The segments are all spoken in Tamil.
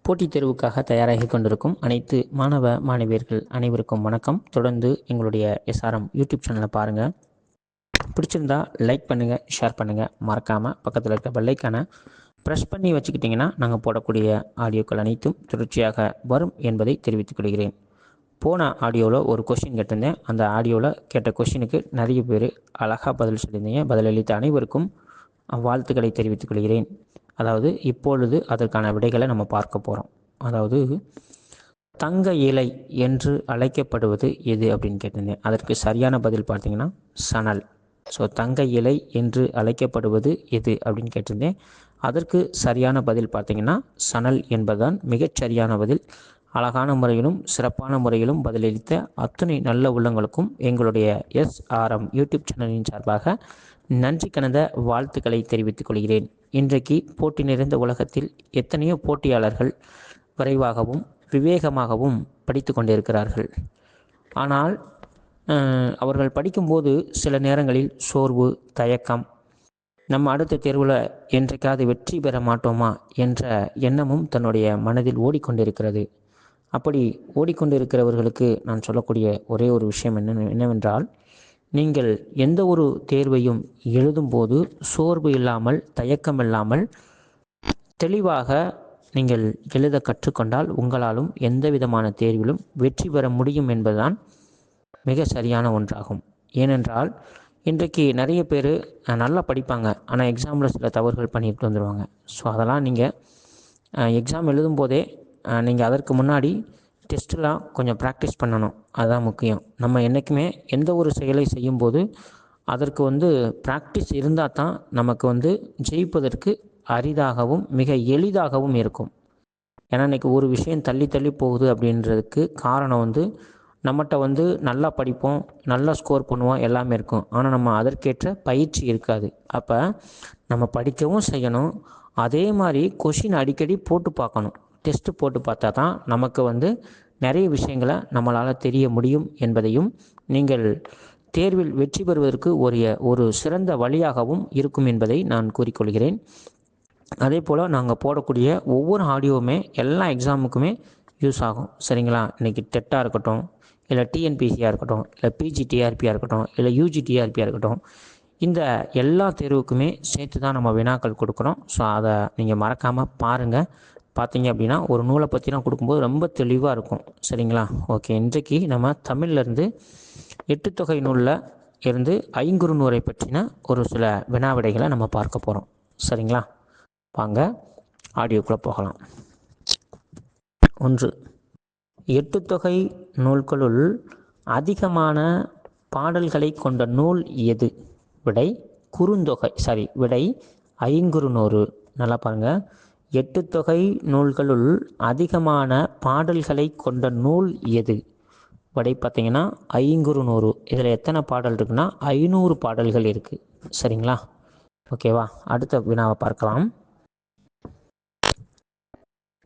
போட்டித் தேர்வுக்காக தயாராகி கொண்டிருக்கும் அனைத்து மாணவ மாணவியர்கள் அனைவருக்கும் வணக்கம். தொடர்ந்து எங்களுடைய எஸ்ஆர்எம் யூடியூப் சேனலை பாருங்கள். பிடிச்சிருந்தா லைக் பண்ணுங்கள், ஷேர் பண்ணுங்கள். மறக்காமல் பக்கத்தில் இருக்க பெல்லைக்கான ப்ரெஸ் பண்ணி வச்சுக்கிட்டிங்கன்னா நாங்கள் போடக்கூடிய ஆடியோக்கள் அனைத்தும் தொடர்ச்சியாக வரும் என்பதை தெரிவித்துக் கொள்கிறேன். போன ஆடியோவில் ஒரு கொஷின் கேட்டிருந்தேன். அந்த ஆடியோவில் கேட்ட கொஷினுக்கு நிறைய பேர் அழகாக பதில் சொல்லியிருந்தீங்க. பதிலளித்த அனைவருக்கும் வாழ்த்துக்களை தெரிவித்துக் கொள்கிறேன். அதாவது இப்பொழுது அதற்கான விடைகளை நம்ம பார்க்க போகிறோம். அதாவது தங்க இலை என்று அழைக்கப்படுவது எது அப்படின்னு கேட்டிருந்தேன். அதற்கு சரியான பதில் பார்த்தீங்கன்னா சணல். ஸோ தங்க இலை என்று அழைக்கப்படுவது எது அப்படின்னு கேட்டிருந்தேன். அதற்கு சரியான பதில் பார்த்தீங்கன்னா சணல் என்பதுதான் மிகச்சரியான பதில். அழகான முறையிலும் சிறப்பான முறையிலும் பதிலளித்த அத்தனை நல்ல உள்ளங்களுக்கும் எங்களுடைய எஸ்ஆர்எம் யூடியூப் சேனலின் சார்பாக நன்றி கலந்த வாழ்த்துக்களை தெரிவித்துக் கொள்கிறேன். இன்றைக்கு போட்டி நிறைந்த உலகத்தில் எத்தனையோ போட்டியாளர்கள் விரைவாகவும் விவேகமாகவும் படித்து கொண்டிருக்கிறார்கள். ஆனால் அவர்கள் படிக்கும்போது சில நேரங்களில் சோர்வு, தயக்கம், நம்ம அடுத்த தேர்வில் என்றைக்காவது வெற்றி பெற மாட்டோமா என்ற எண்ணமும் தன்னுடைய மனதில் ஓடிக்கொண்டிருக்கிறது. அப்படி ஓடிக்கொண்டிருக்கிறவர்களுக்கு நான் சொல்லக்கூடிய ஒரே ஒரு விஷயம் என்னவென்றால், நீங்கள் எந்த ஒரு தேர்வையும் எழுதும்போது சோர்வு இல்லாமல், தயக்கம் இல்லாமல் தெளிவாக நீங்கள் எழுத கற்றுக்கொண்டால் உங்களாலும் எந்த விதமான தேர்விலும் வெற்றி பெற முடியும் என்பதுதான் மிக சரியான ஒன்றாகும். ஏனென்றால் இன்றைக்கு நிறைய பேர் நல்லா படிப்பாங்க, ஆனால் எக்ஸாமில் சில தவறுகள் பண்ணிட்டு வந்துடுவாங்க. ஸோ அதெல்லாம் நீங்கள் எக்ஸாம் எழுதும்போதே நீங்கள் அதற்கு முன்னாடி டெஸ்ட்டெலாம் கொஞ்சம் ப்ராக்டிஸ் பண்ணணும். அதுதான் முக்கியம். நம்ம என்றைக்குமே எந்த ஒரு செயலை செய்யும்போது அதற்கு ப்ராக்டிஸ் இருந்தால் தான் நமக்கு ஜெயிப்பதற்கு அரிதாகவும் மிக எளிதாகவும் இருக்கும். ஏன்னா இன்றைக்கி ஒரு விஷயம் தள்ளி தள்ளி போகுது அப்படின்றதுக்கு காரணம் நம்மகிட்ட நல்லா படிப்போம், நல்லா ஸ்கோர் பண்ணுவோம், எல்லாமே இருக்கும். ஆனால் நம்ம அதற்கேற்ற பயிற்சி இருக்காது. அப்போ நம்ம படிக்கவும் செய்யணும், அதே மாதிரி கொஷின் அடிக்கடி போட்டு பார்க்கணும். டெஸ்ட்டு போட்டு பார்த்தா தான் நமக்கு நிறைய விஷயங்களை நம்மளால் தெரிய முடியும் என்பதையும், நீங்கள் தேர்வில் வெற்றி பெறுவதற்கு ஒரு சிறந்த வழியாகவும் இருக்கும் என்பதை நான் கூறிக்கொள்கிறேன். அதே போல் நாங்கள் போடக்கூடிய ஒவ்வொரு ஆடியோவுமே எல்லா எக்ஸாமுக்குமே யூஸ் ஆகும். சரிங்களா? இன்றைக்கி டெட்டாக இருக்கட்டும், இல்லை டிஎன்பிசியாக இருக்கட்டும், இல்லை பிஜிடிஆர்பியாக இருக்கட்டும், இல்லை யூஜிடிஆர்பியாக இருக்கட்டும், இந்த எல்லா தேர்வுக்குமே சேர்த்து தான் நம்ம வினாக்கள் கொடுக்குறோம். ஸோ அதை நீங்கள் மறக்காமல் பாருங்கள். பார்த்தீங்க அப்படின்னா ஒரு நூலை பற்றிலாம் கொடுக்கும்போது ரொம்ப தெளிவாக இருக்கும். சரிங்களா? ஓகே, இன்றைக்கு நம்ம தமிழ்லேருந்து 8 தொகை நூலில் இருந்து ஐங்குறுநூறை பற்றின ஒரு சில வினாவிடைகளை நம்ம பார்க்க போகிறோம். சரிங்களா? வாங்க ஆடியோக்குள்ளே போகலாம். 1. 8 தொகை நூல்களுள் அதிகமான பாடல்களை கொண்ட நூல் எது? விடை குறுந்தொகை. விடை ஐங்குறுநூறு. நல்லா பாருங்கள். 8 தொகை நூல்களுள் அதிகமான பாடல்களை கொண்ட நூல் எது? விடை பார்த்தீங்கன்னா ஐங்குறுநூறு. இதில் எத்தனை பாடல் இருக்குன்னா 500 பாடல்கள் இருக்குது. சரிங்களா? ஓகேவா? அடுத்த வினாவை பார்க்கலாம்.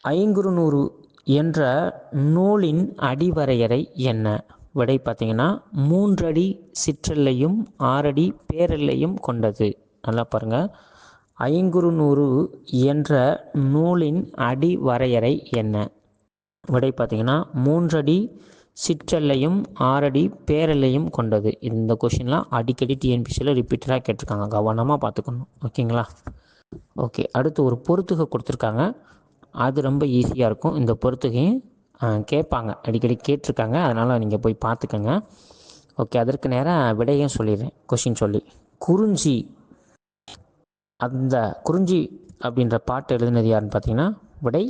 ஐங்குறுநூறு என்ற நூலின் அடிவரையறை என்ன? விடை பார்த்தீங்கன்னா 3 அடி சிற்றெல்லையும் 6 அடி பேரெல்லையும் கொண்டது. நல்லா பாருங்கள். ஐங்குறுநூறு என்ற நூலின் அடிவரையறை என்ன? விடை பார்த்தீங்கன்னா 3 அடி சிற்றெல்லையும் 6 அடி பேரெல்லையும் கொண்டது. இந்த கொஷின்லாம் அடிக்கடி டிஎன்பிசியில் ரிப்பீட்டடாக கேட்டிருக்காங்க, கவனமாக பார்த்துக்கணும். ஓகேங்களா? ஓகே, அடுத்து ஒரு பொறுத்துகை கொடுத்துருக்காங்க. அது ரொம்ப ஈஸியாக இருக்கும். இந்த பொறுத்துகையும் கேட்பாங்க, அடிக்கடி கேட்டிருக்காங்க, அதனால் நீங்கள் போய் பார்த்துக்கோங்க. ஓகே, அதற்கு நேராக விடையும் சொல்லிடுறேன், கொஷின் சொல்லி. குறிஞ்சி, அந்த குறிஞ்சி அப்படின்ற பாட்டு எழுதினது யாருன்னு பார்த்தீங்கன்னா விடை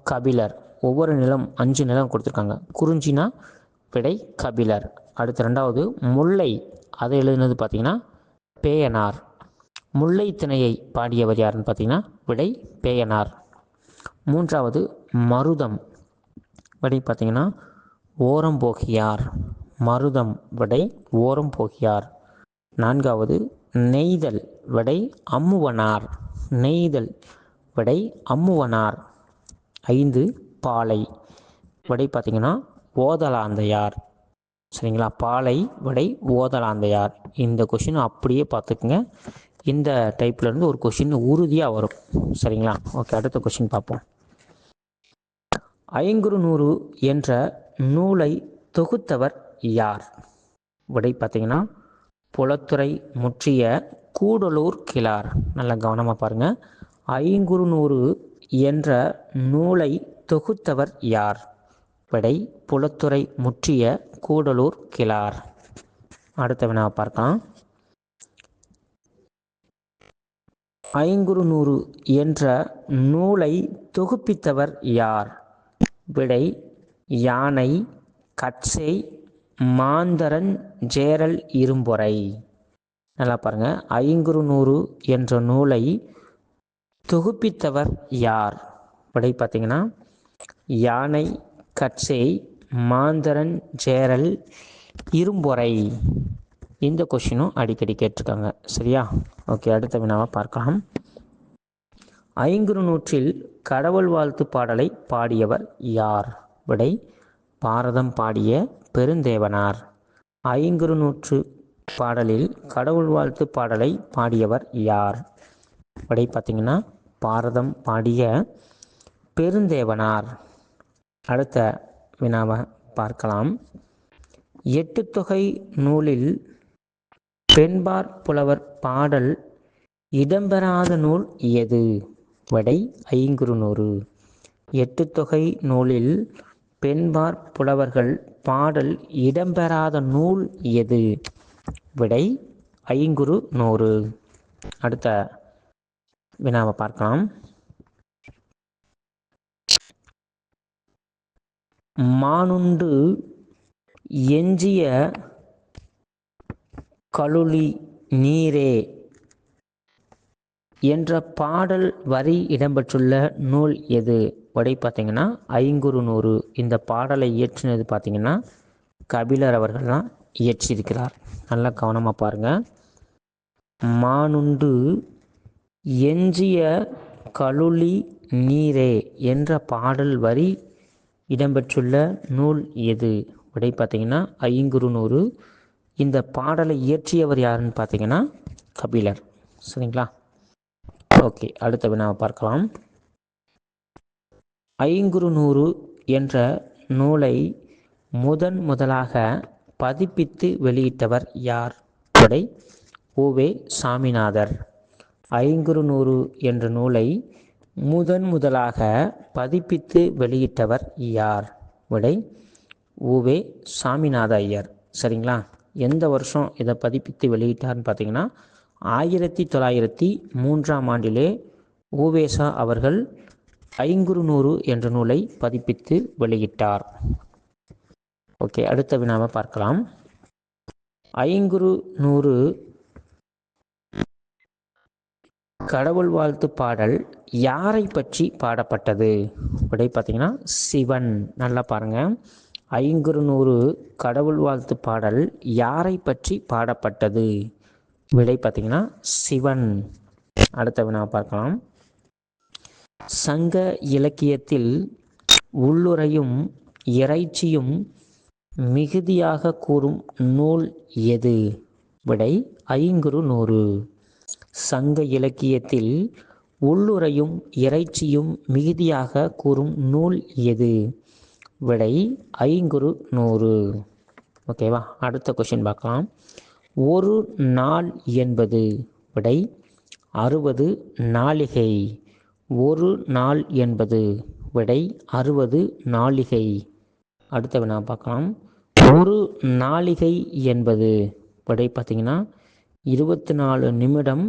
கபிலர். ஒவ்வொரு நிலம் 5 நிலம் கொடுத்துருக்காங்க. குறிஞ்சினா விடை கபிலர். அடுத்து 2வது முல்லை, அதை எழுதினது பார்த்தீங்கன்னா பேயனார். முல்லை திணையை பாடியவர் யாருன்னு பார்த்தீங்கன்னா விடை பேயனார். 3வது மருதம், விடை பார்த்தீங்கன்னா ஓரம்போகியார். மருதம் விடை ஓரம்போகியார். 4வது நெய்தல், விடை அம்முவனார். நெய்தல் விடை அம்முவனார். 5 பாலை, விடை பார்த்தீங்கன்னா ஓதலாந்தையார். சரிங்களா? பாலை விடை ஓதலாந்தையார். இந்த கொஷின் அப்படியே பார்த்துக்குங்க. இந்த டைப்லேருந்து ஒரு கொஷின் உறுதியாக வரும். சரிங்களா? ஓகே, அடுத்த கொஷின் பார்ப்போம். ஐங்குறுநூறு என்ற நூலை தொகுத்தவர் யார்? விடை பார்த்தீங்கன்னா புலத்துறை முற்றிய கூடலூர் கிழார். நல்லா கவனமாக பாருங்கள். ஐங்குறுநூறு என்ற நூலை தொகுத்தவர் யார்? விடை புலத்துறை முற்றிய கூடலூர் கிழார். அடுத்த வினாவை பார்க்கலாம். ஐங்குறுநூறு என்ற நூலை தொகுப்பித்தவர் யார்? விடை யானை, கட்சை, மாந்தரன், ஜேரல் இரும்பொறை. நல்லா பாருங்க. ஐங்குறுநூறு என்ற நூலை தொகுப்பித்தவர் யார்? விடை பார்த்தீங்கன்னா யானை, கட்சை, மாந்தரன், ஜேரல் இரும்பொறை. இந்த கொஷினும் அடிக்கடி கேட்டிருக்காங்க. சரியா? ஓகே, அடுத்த வினாவை பார்க்கலாம். ஐங்குறுநூற்றில் கடவுள் வாழ்த்து பாடலை பாடியவர் யார்? விடை பாரதம் பாடிய பெருந்தேவனார். ஐங்குறுநூற்று பாடலில் கடவுள் வாழ்த்து பாடலை பாடியவர் யார்? விடை பார்த்தீங்கன்னா பாரதம் பாடிய பெருந்தேவனார். அடுத்த வினாவை பார்க்கலாம். எட்டு தொகை நூலில் பெண்பார் புலவர் பாடல் இடம்பெறாத நூல் எது? விடை ஐங்குறுநூறு. எட்டு தொகை நூலில் பெண்பார் புலவர்கள் பாடல் இடம்பெறாத நூல் எது? விடை ஐங்குறுநூறு. அடுத்த வினாவை பார்க்கலாம். மானுண்டு எஞ்சிய கழுலி நீரே என்ற பாடல் வரி இடம்பெற்றுள்ள நூல் எது? விடை பார்த்தீங்கன்னா ஐங்குறுநூறு. இந்த பாடலை இயற்றினது பார்த்தீங்கன்னா கபிலர் அவர்கள் தான் இயற்றியிருக்கிறார். நல்லா கவனமாக பாருங்கள். மானுண்டு எஞ்சிய கழுலி நீரே என்ற பாடல் வரி இடம்பெற்றுள்ள நூல் எது? விடை பார்த்தீங்கன்னா ஐங்குறுநூறு. இந்த பாடலை இயற்றியவர் யாருன்னு பார்த்தீங்கன்னா கபிலர். சரிங்களா? ஓகே, அடுத்த வினாவை பார்க்கலாம். ஐங்குறுநூறு என்ற நூலை முதலாக பதிப்பித்து வெளியிட்டவர் யார்? விடை உவே சாமிநாதர். ஐங்குறுநூறு என்ற நூலை முதலாக பதிப்பித்து வெளியிட்டவர் யார்? விடை உவே சாமிநாத ஐயர். சரிங்களா? எந்த வருஷம் இதை பதிப்பித்து வெளியிட்டார்னு பார்த்தீங்கன்னா 1903ஆம் ஆண்டிலே உவேசா அவர்கள் ஐங்குறுநூறு என்ற நூலை பதிப்பித்து வெளியிட்டார். ஓகே, அடுத்த வினாவை பார்க்கலாம். ஐங்குறுநூறு கடவுள் வாழ்த்து பாடல் யாரை பற்றி பாடப்பட்டது? விடை பார்த்தீங்கன்னா சிவன். நல்லா பாருங்க. ஐங்குறுநூறு கடவுள் வாழ்த்து பாடல் யாரை பற்றி பாடப்பட்டது? விடை பார்த்தீங்கன்னா சிவன். அடுத்த வினாவை பார்க்கலாம். சங்க இலக்கியத்தில் உள்ளுரையும் இறைச்சியும் மிகுதியாக கூறும் நூல் எது? விடை ஐங்குறுநூறு. சங்க இலக்கியத்தில் உள்ளுரையும் இறைச்சியும் மிகுதியாக கூறும் நூல் எது? விடை ஐங்குறுநூறு. ஓகேவா? அடுத்த கொஷின் பார்க்கலாம். ஒரு நாள் என்பது? விடை 60 நாளிகை. ஒரு நாள் என்பது? விடை 60 நாளிகை. அடுத்த வினா பார்க்கலாம். ஒரு நாளிகை என்பது? விடை பார்த்தீங்கன்னா 24 நிமிடம்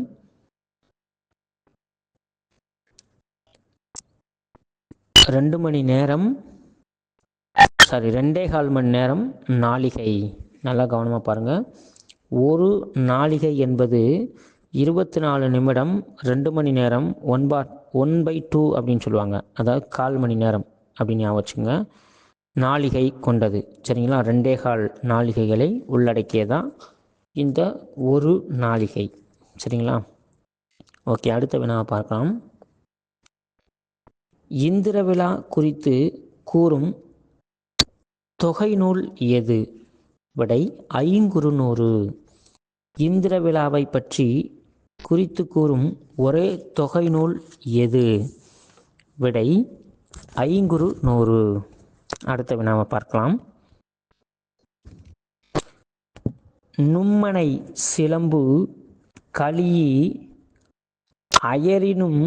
2 மணி நேரம் 2.25 மணி நேரம் நாளிகை. நல்லா கவனமாக பாருங்கள். ஒரு நாளிகை என்பது 24 நிமிடம் 2 மணி நேரம் 1/2 அப்படின்னு சொல்லுவாங்க. அதாவது 1/4 மணி நேரம் அப்படின்னு ஞாபகம் வச்சுங்க. நாளிகை கொண்டது. சரிங்களா? 2.25 நாளிகைகளை உள்ளடக்கியதான் இந்த ஒரு நாளிகை. சரிங்களா? ஓகே, அடுத்த வினாவை பார்க்கலாம். இந்திர விழா குறித்து கூறும் தொகை நூல் எது? விடை ஐங்குறுநூறு. இந்திர விழாவை பற்றி குறித்து கூறும் ஒரே தொகை நூல் எது? விடை ஐங்குறு நூறு. அடுத்த வினாவை பார்க்கலாம். நும்மனை சிலம்பு களியி அயரினும்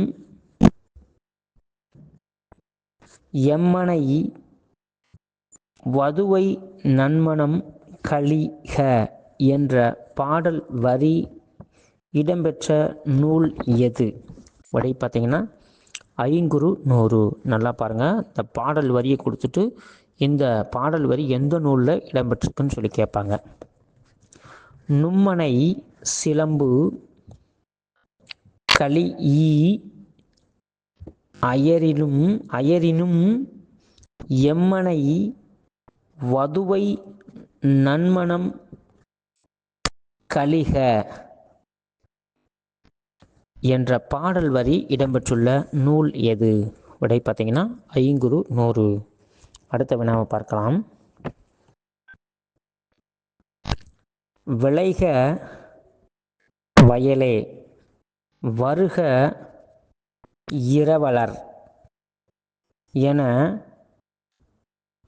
எம்மனை வதுவை நன்மனம் கலிக என்ற பாடல் வரி இடம்பெற்ற நூல் எது? விடை பார்த்தீங்கன்னா ஐங்குறு நூறு. நல்லா பாருங்கள், இந்த பாடல் வரியை கொடுத்துட்டு இந்த பாடல் வரி எந்த நூலில் இடம்பெற்றிருக்குன்னு சொல்லி கேட்பாங்க. நும்மனை சிலம்பு களியி அயரினும் எம்மனை வதுவை நன்மனம் கலிக என்ற பாடல் வரி இடம்பெற்றுள்ள நூல் எது? விடை பார்த்தீங்கன்னா ஐங்குறு நூறு. அடுத்த வினாவை பார்க்கலாம். விளைக வயலே வருக இரவலர் என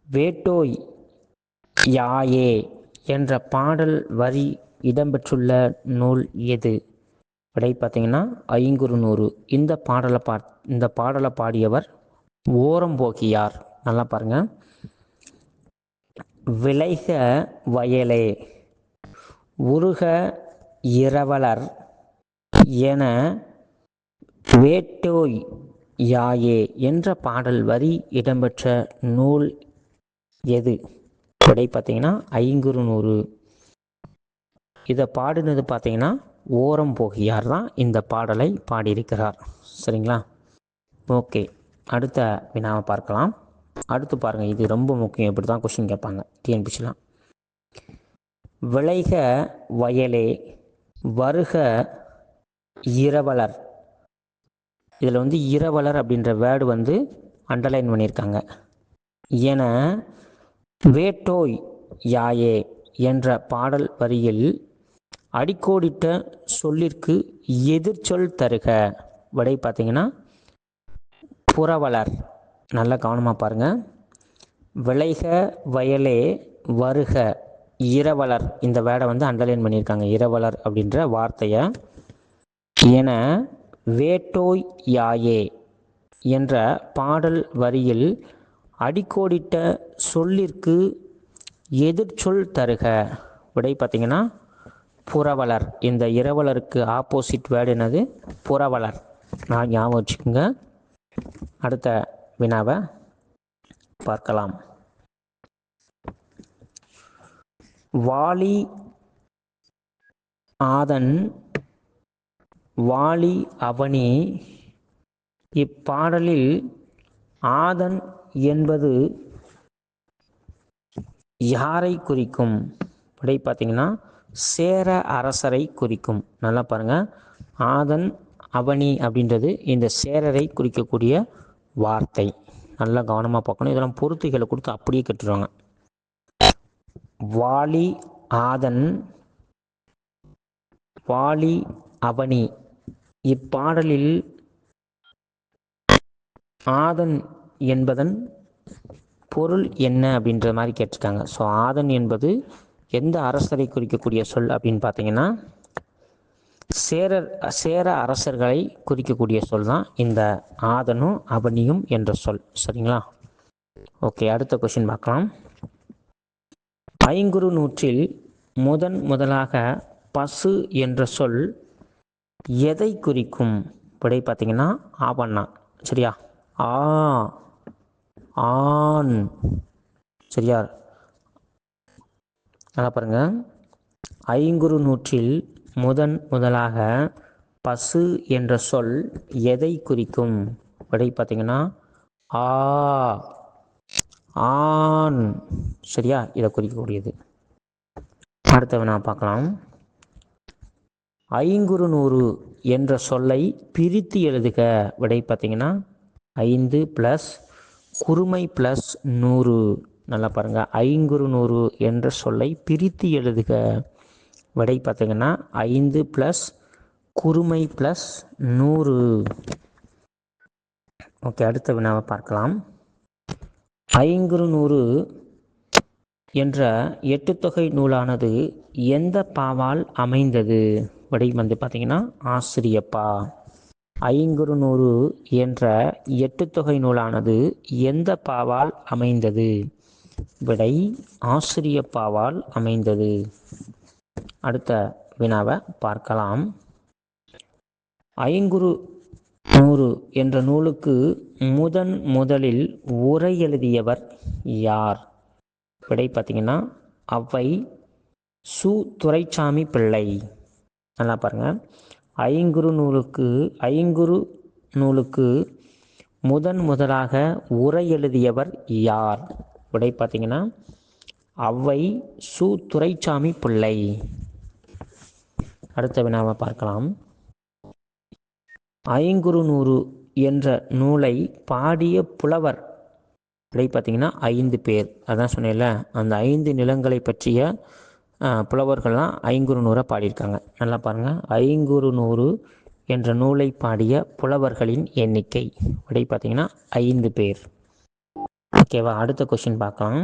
வேட்டோய் யாயே என்ற பாடல் வரி இடம்பெற்றுள்ள நூல் எது? விடை பார்த்தீங்கன்னா ஐங்குறு நூறு. இந்த பாடலை பாடியவர் ஓரம்போகியார். நல்லா பாருங்க. விளைக வயலே உருக இரவலர் என வேட்டோய் யாயே என்ற பாடல் வரி இடம்பெற்ற நூல் எது? விடை பார்த்தீங்கன்னா ஐங்குறு நூறு. இதை பாடினது பார்த்தீங்கன்னா ஓரம்போகியார் தான் இந்த பாடலை பாடியிருக்கிறார். சரிங்களா? ஓகே, அடுத்த வினாவை பார்க்கலாம். அடுத்து பாருங்கள், இது ரொம்ப முக்கியம். இப்படி தான் கொஸ்டின் கேட்பாங்க டிஎன்பிசிலாம். விளைக வயலே வருக இரவலர். இதில் இரவலர் அப்படின்ற வேர்டு அண்டர்லைன் பண்ணியிருக்காங்க. என வேட்டோய் யாயே என்ற பாடல் வரியில் அடிக்கோடிட்ட சொல்லிற்கு எதிர்ச்சொல் தருக. விடை பார்த்தீங்கன்னா புறவலர். நல்லா கவனமாக பாருங்கள். விளைக வயலே வருக இரவலர், இந்த வேர்டை அண்டர்லைன் பண்ணியிருக்காங்க. இரவலர் அப்படின்ற வார்த்தையை. என வேட்டோய் யாயே என்ற பாடல் வரியில் அடிக்கோடிட்ட சொல்லிற்கு எதிர்ச்சொல் தருக. விடை பார்த்தீங்கன்னா புறவலர். இந்த இரவலருக்கு ஆப்போசிட் வேர்டு என்னது? புறவலர். நான் ஞாபகம் வச்சுக்கோங்க. அடுத்த வினாவை பார்க்கலாம். வாலி ஆதன் வாலி அவனி. இப்பாடலில் ஆதன் என்பது யாரை குறிக்கும்? விடை பார்த்தீங்கன்னா சேர அரசரை குறிக்கும். நல்லா பாருங்கள். ஆதன் அவனி அப்படின்றது இந்த சேரரை குறிக்கக்கூடிய வார்த்தை. நல்லா கவனமாக பார்க்கணும். இதெல்லாம் பொருத்திகளை கொடுத்து அப்படியே கட்டுருவாங்க. வாலி ஆதன் வாலி அவனி. இப்பாடலில் ஆதன் என்பதன் பொருள் என்ன அப்படின்ற மாதிரி கேட்டிருக்காங்க. ஸோ ஆதன் என்பது எந்த அரசரை குறிக்கக்கூடிய சொல் அப்படின்னு பார்த்தீங்கன்னா சேர அரசர்களை குறிக்கக்கூடிய சொல் தான் இந்த ஆதனும் அவனியும் என்ற சொல். சரிங்களா? ஓகே, அடுத்த கொஸ்டின் பார்க்கலாம். ஐங்குறு நூற்றில் முதலாக பசு என்ற சொல் எதை குறிக்கும்? விடை பார்த்தீங்கன்னா ஆவண்ணா. சரியா? ஆண். சரியா? நல்லா பாருங்க. ஐங்குறு நூற்றில் முதலாக பசு என்ற சொல் எதை குறிக்கும்? விடை பார்த்தீங்கன்னா ஆண். சரியா? இதை குறிக்கக்கூடியது. அடுத்த நான் பார்க்கலாம். ஐங்குறு நூறு என்ற சொல்லை பிரித்து எழுதுக. விடை பார்த்தீங்கன்னா 5 + குறுமை + 100. நல்லா பாருங்கள். ஐங்குறு நூறு என்ற சொல்லை பிரித்து எழுதுக. விடை பார்த்தீங்கன்னா 5 + குறுமை + 100. ஓகே, அடுத்த வினாவை பார்க்கலாம். ஐங்குறுநூறு என்ற எட்டுத்தொகை நூலானது எந்த பாவால் அமைந்தது? விடை வந்து பார்த்திங்கன்னா ஆசிரியப்பா. ஐங்குறுநூறு என்ற எட்டுத்தொகை நூலானது எந்த பாவால் அமைந்தது? விடை ஆசிரியப்பாவால் அமைந்தது. அடுத்த வினாவை பார்க்கலாம். ஐங்குறுநூறு என்ற நூலுக்கு முதலில் உரை எழுதியவர் யார்? விடை பார்த்திங்கன்னா ஔவை சு. துரைசாமி பிள்ளை. நல்லா பாருங்கள். ஐங்குறு நூலுக்கு முதலாக உரை எழுதியவர் யார்? விடை பார்த்திங்கன்னா ஔவை சு. துரைசாமி பிள்ளை. அடுத்த வினாவை பார்க்கலாம். ஐங்குறுநூறு என்ற நூலை பாடிய புலவர் விடை பார்த்திங்கன்னா 5 பேர். அதான் சொன்னேன்ல, அந்த 5 நிலங்களை பற்றிய புலவர்கள்லாம் ஐங்குறுநூறை பாடியிருக்காங்க. நல்லா பாருங்கள். ஐங்குறுநூறு என்ற நூலை பாடிய புலவர்களின் எண்ணிக்கை விடை பார்த்திங்கன்னா 5 பேர். ஓகேவா? அடுத்த கொஸ்டின் பார்க்கலாம்.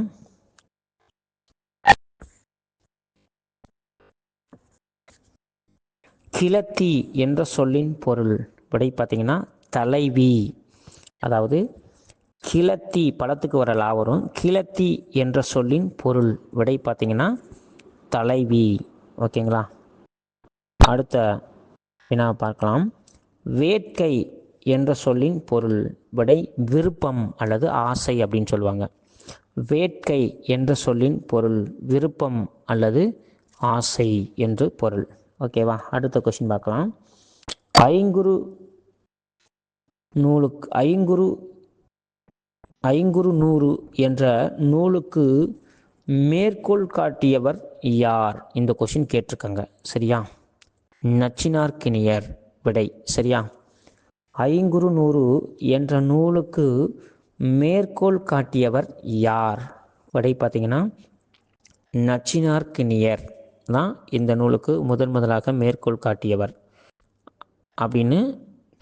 கிழத்தி என்ற சொல்லின் பொருள் விடை பார்த்திங்கன்னா தலைவி. அதாவது கிழத்தி படத்துக்கு வர லா வரும். கிழத்தி என்ற சொல்லின் பொருள் விடை பார்த்திங்கன்னா தலைவி. ஓகேங்களா? அடுத்த வினாவை பார்க்கலாம். வேட்கை என்ற சொல்லின் பொருள் விடை விருப்பம் அல்லது ஆசை அப்படின்னு சொல்லுவாங்க. வேட்கை என்ற சொல்லின் பொருள் விருப்பம் அல்லது ஆசை என்று பொருள். ஓகேவா? அடுத்த கொஸ்டின் பார்க்கலாம். ஐங்குறுநூறு என்ற நூலுக்கு மேற்கோள் காட்டியவர் யார்? இந்த கொஸ்டின் கேட்டிருக்காங்க. சரியா? நச்சினார்க்கினியர். விடை சரியா? ஐங்குறுநூறு என்ற நூலுக்கு மேற்கோள் காட்டியவர் யார்? விடை பார்த்திங்கன்னா நச்சினார்க்கினியர் தான் இந்த நூலுக்கு முதலாக மேற்கோள் காட்டியவர் அப்படின்னு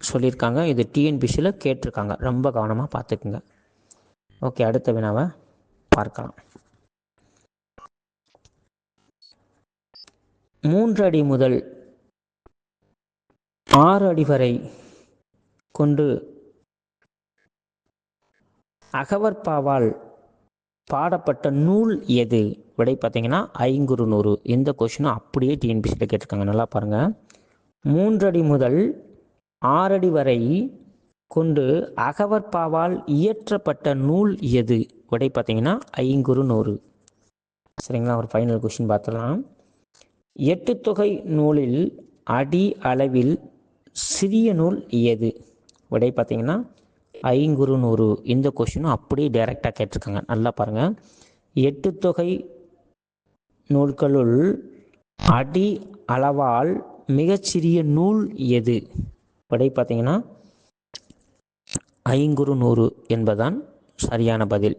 சொல்லியிருக்காங்க. இது டிஎன்பிசியில் கேட்டிருக்காங்க. ரொம்ப கவனமாக பார்த்துக்குங்க. ஓகே, அடுத்த வினாவை பார்க்கலாம். 3 அடி முதல் 6 அடி வரை கொண்டு அகவற்பாவால் பாடப்பட்ட நூல் எது? விடை பார்த்திங்கன்னா ஐங்குறுநூறு. இந்த கொஸ்டினும் அப்படியே டிஎன்பிசியில் கேட்டிருக்காங்க. நல்லா பாருங்கள். 3 அடி முதல் 6 அடி வரை கொண்டு அகவற்பாவால் இயற்றப்பட்ட நூல் எது? விடை பார்த்திங்கன்னா ஐங்குறுநூறு. சரிங்களா? ஒரு ஃபைனல் கொஸ்டின் பார்த்துடலாம். 8 தொகை நூலில் அடி அளவில் சிறிய நூல் எது? விடை பார்த்திங்கன்னா ஐங்குறுநூறு. இந்த கொஸ்டினும் அப்படியே டைரெக்டாக கேட்டிருக்காங்க. நல்லா பாருங்கள். 8 தொகை நூல்களுள் அடி அளவால் மிகச்சிறிய நூல் எது? விடை பார்த்திங்கன்னா ஐங்குறுநூறு என்பதுதான் சரியான பதில்.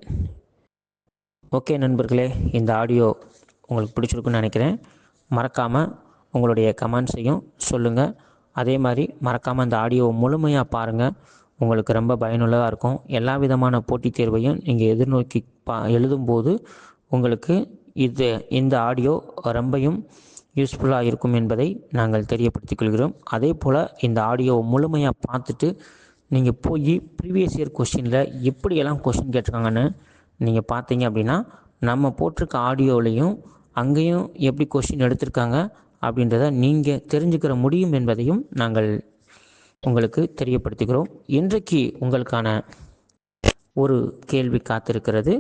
ஓகே நண்பர்களே, இந்த ஆடியோ உங்களுக்கு பிடிச்சிருக்குன்னு நினைக்கிறேன். மறக்காமல் உங்களுடைய கமெண்ட்ஸையும் சொல்லுங்கள். அதே மாதிரி மறக்காமல் இந்த ஆடியோவை முழுமையாக பாருங்கள். உங்களுக்கு ரொம்ப பயனுள்ளதாக இருக்கும். எல்லா விதமான போட்டித் தேர்வையும் நீங்கள் எதிர்நோக்கி எழுதும்போது உங்களுக்கு இந்த ஆடியோ ரொம்பவும் யூஸ்ஃபுல்லாக இருக்கும் என்பதை நாங்கள் தெரியப்படுத்திக் கொள்கிறோம். அதே போல் இந்த ஆடியோவை முழுமையாக பார்த்துட்டு நீங்கள் போய் ப்ரீவியஸ் இயர் கொஸ்டினில் எப்படியெல்லாம் கொஸ்டின் கேட்டிருக்காங்கன்னு நீங்கள் பார்த்தீங்க அப்படின்னா நம்ம போட்டிருக்க ஆடியோவிலையும் அங்கேயும் எப்படி கொஸ்டின் எடுத்திருக்காங்க அப்படின்றத நீங்கள் தெரிஞ்சுக்கிற முடியும் என்பதையும் நாங்கள் உங்களுக்கு தெரியப்படுத்துகிறோம். இன்றைக்கு உங்களுக்கான ஒரு கேள்வி காத்திருக்கிறது.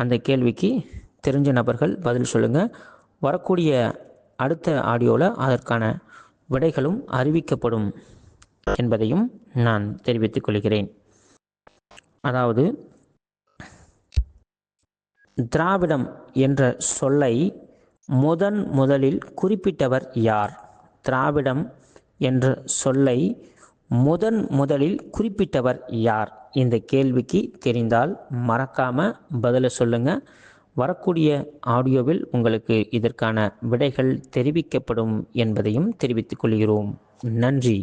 அந்த கேள்விக்கு தெரிஞ்ச நபர்கள் பதில் சொல்லுங்கள். வரக்கூடிய அடுத்த ஆடியோவில் அதற்கான விடைகளும் அறிவிக்கப்படும் என்பதையும் நான் தெரிவித்துக் கொள்கிறேன். அதாவது திராவிடம் என்ற சொல்லை முதலில் குறிப்பிட்டவர் யார்? திராவிடம் என்ற சொல்லை முதலில் குறிப்பிட்டவர் யார்? இந்த கேள்விக்கு தெரிந்தால் மறக்காமல் பதிலை சொல்லுங்கள். வரக்கூடிய ஆடியோவில் உங்களுக்கு இதற்கான விடைகள் தெரிவிக்கப்படும் என்பதையும் தெரிவித்துக் கொள்கிறோம். நன்றி.